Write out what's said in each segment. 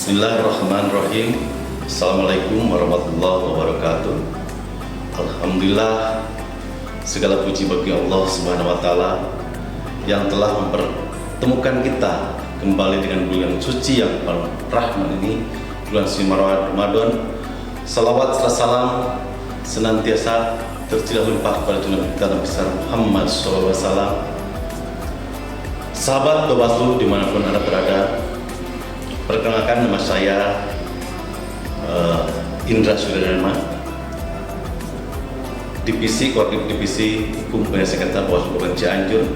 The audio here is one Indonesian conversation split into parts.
Bismillahirrahmanirrahim. Assalamualaikum warahmatullahi wabarakatuh. Alhamdulillah, segala puji bagi Allah Subhanahu wa Ta'ala yang telah mempertemukan kita kembali dengan bulan suci yang rahman ini, bulan suci Ramadan. Salawat serta salam senantiasa tercurah limpah kepada junjungan kita Nabi besar Muhammad SAW. Sahabat Bawaslu dimanapun Anda berada, perkenalkan nama saya Indra Suryadharma, Koordinator Divisi Hukum Sengketa Bawaslu Kabupaten Cianjur,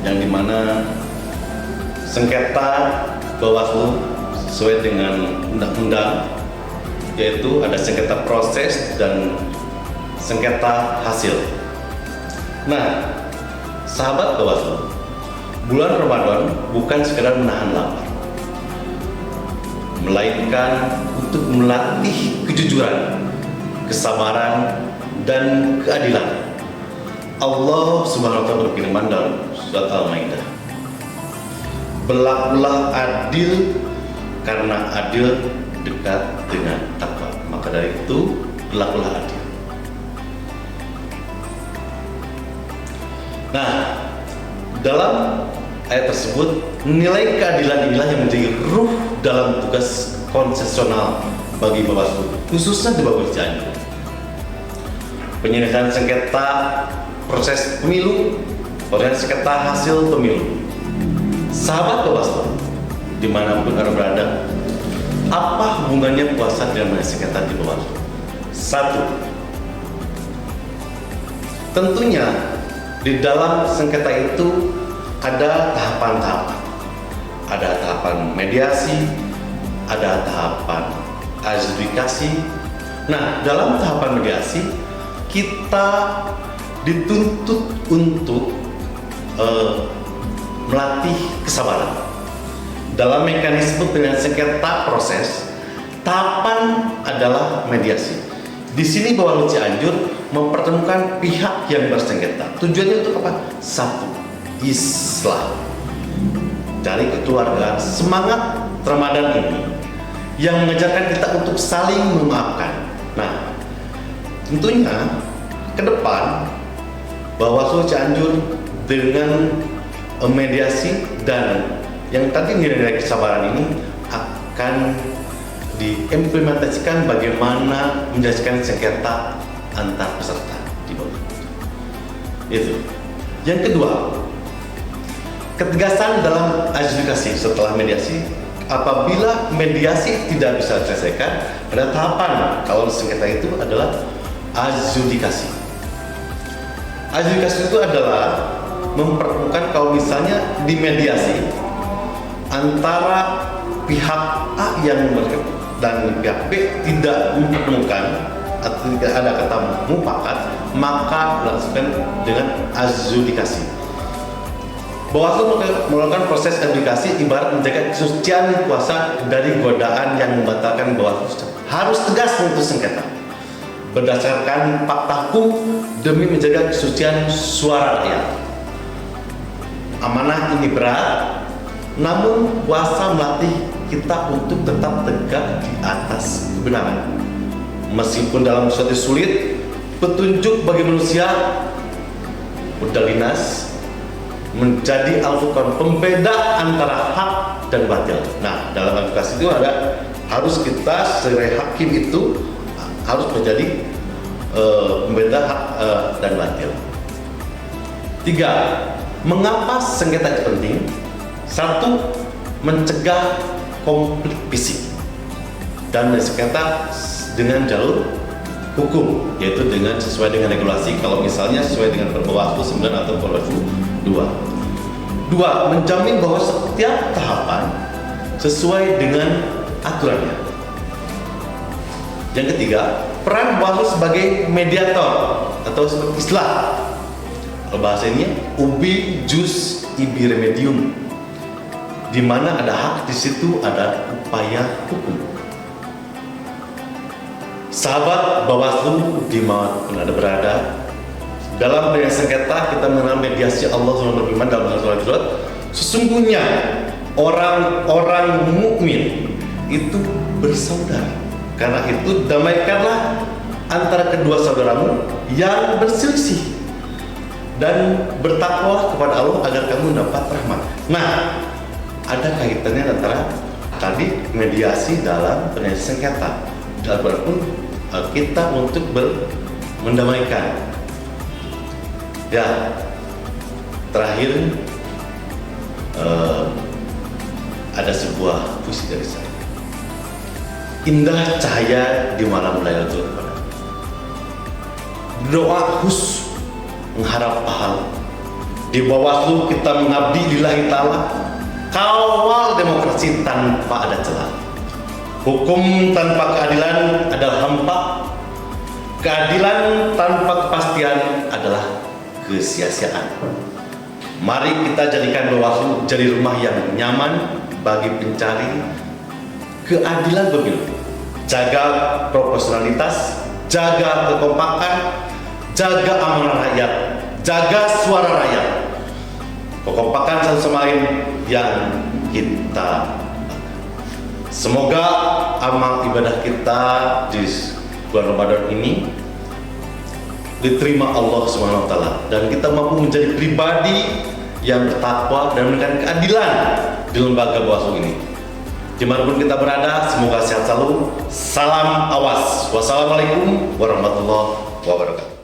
yang dimana sengketa Bawaslu sesuai dengan undang-undang, yaitu ada sengketa proses dan sengketa hasil. Nah, sahabat Bawaslu, bulan Ramadan bukan sekedar menahan lapar, melainkan untuk melatih kejujuran, kesabaran, dan keadilan. Allah Subhanahu wa Ta'ala berfirman dalam surat Al-Maidah, "Berlakulah adil karena adil dekat dengan takwa." Maka dari itu, berlakulah adil. Nah, dalam ayat tersebut, nilai keadilan inilah yang menjadi ruh dalam tugas konsesional bagi Bawaslu, khususnya di Bawaslu Cianjur. Penyelesaian sengketa proses pemilu, proses sengketa hasil pemilu. Sahabat Bawaslu, dimanapun Anda berada, apa hubungannya puasa dengan sengketa di Bawaslu? Satu, tentunya di dalam sengketa itu ada tahapan-tahapan. Ada tahapan mediasi, ada tahapan adjudikasi. Nah, dalam tahapan mediasi kita dituntut untuk melatih kesabaran. Dalam mekanisme penyelesaian sengketa proses, tahapan adalah mediasi. Di sini Bawaslu Cianjur mempertemukan pihak yang bersengketa. Tujuannya untuk apa? Satu, islah dari kekeluargaan. Semangat Ramadan ini yang mengajarkan kita untuk saling memaafkan. Nah, tentunya ke depan Bawaslu Cianjur dengan mediasi dan yang tadi nilai kesabaran ini akan diimplementasikan bagaimana menjelaskan sengketa antar peserta di bawah. Itu. Yang kedua, ketegasan dalam adjudikasi setelah mediasi. Apabila mediasi tidak bisa diselesaikan, ada tahapan kalau sengketa itu adalah adjudikasi. Adjudikasi itu adalah mempertemukan kalau misalnya di mediasi antara pihak A yang dan pihak B tidak mempertemukan atau tidak ada kata mufakat, maka dilangsungkan dengan adjudikasi. Bawaslu melakukan proses adjudikasi ibarat menjaga kesucian puasa dari godaan yang membatalkan. Bawaslu harus tegas memutus sengketa berdasarkan fakta hukum demi menjaga kesucian suara rakyat. Amanah ini berat, namun puasa melatih kita untuk tetap tegak di atas kebenaran. Meskipun dalam suatu sulit, petunjuk bagi manusia Udalinas menjadi al-furqan, pembeda antara hak dan batil. Nah, dalam advokasi itu ada harus kita sebagai hakim itu harus menjadi pembeda hak dan batil. Tiga, mengapa sengketa itu penting? Satu, mencegah konflik fisik dan sengketa dengan jalur hukum, yaitu dengan sesuai dengan regulasi. Kalau misalnya sesuai dengan Bawaslu 9 atau Bawaslu 2. Dua, menjamin bahwa setiap tahapan sesuai dengan aturannya. Yang ketiga, peran Bawaslu sebagai mediator atau sebagai islah. Kalau bahasanya ubi jus ibi remedium, di mana ada hak, di situ ada upaya hukum. Sahabat Bawaslu dimanapun Anda berada, dalam penyelesaian sengketa kita mengenal mediasi. Allah SWT berfirman dalam surat Al-Jurat, sesungguhnya orang-orang mukmin itu bersaudara. Karena itu damaikanlah antara kedua saudaramu yang berselisih dan bertakwalah kepada Allah agar kamu dapat rahmat. Nah, ada kaitannya antara tadi mediasi dalam penyelesaian sengketa. Walaupun kita untuk mendamaikan. Ya, terakhir ada sebuah puisi dari saya. Indah cahaya di malam Lailatul Qadar. Doa khusus mengharap pahala. Di Bawaslu kita mengabdi lillahi ta'ala. Kawal demokrasi tanpa ada celah. Hukum tanpa keadilan adalah hampa. Keadilan tanpa kepastian adalah kesia-siaan. Mari kita jadikan Bawaslu jadi rumah yang nyaman bagi pencari keadilan pemilu. Jaga proporsionalitas, jaga kekompakan, jaga amanah rakyat, jaga suara rakyat. Kekompakan satu sama lain yang kita. Semoga amal ibadah kita di bulan Ramadan ini diterima Allah Subhanahu wa taala dan kita mampu menjadi pribadi yang bertakwa dan memberikan keadilan di lembaga Bawaslu ini. Dimanapun kita berada, semoga sehat selalu. Salam awas. Wassalamualaikum warahmatullahi wabarakatuh.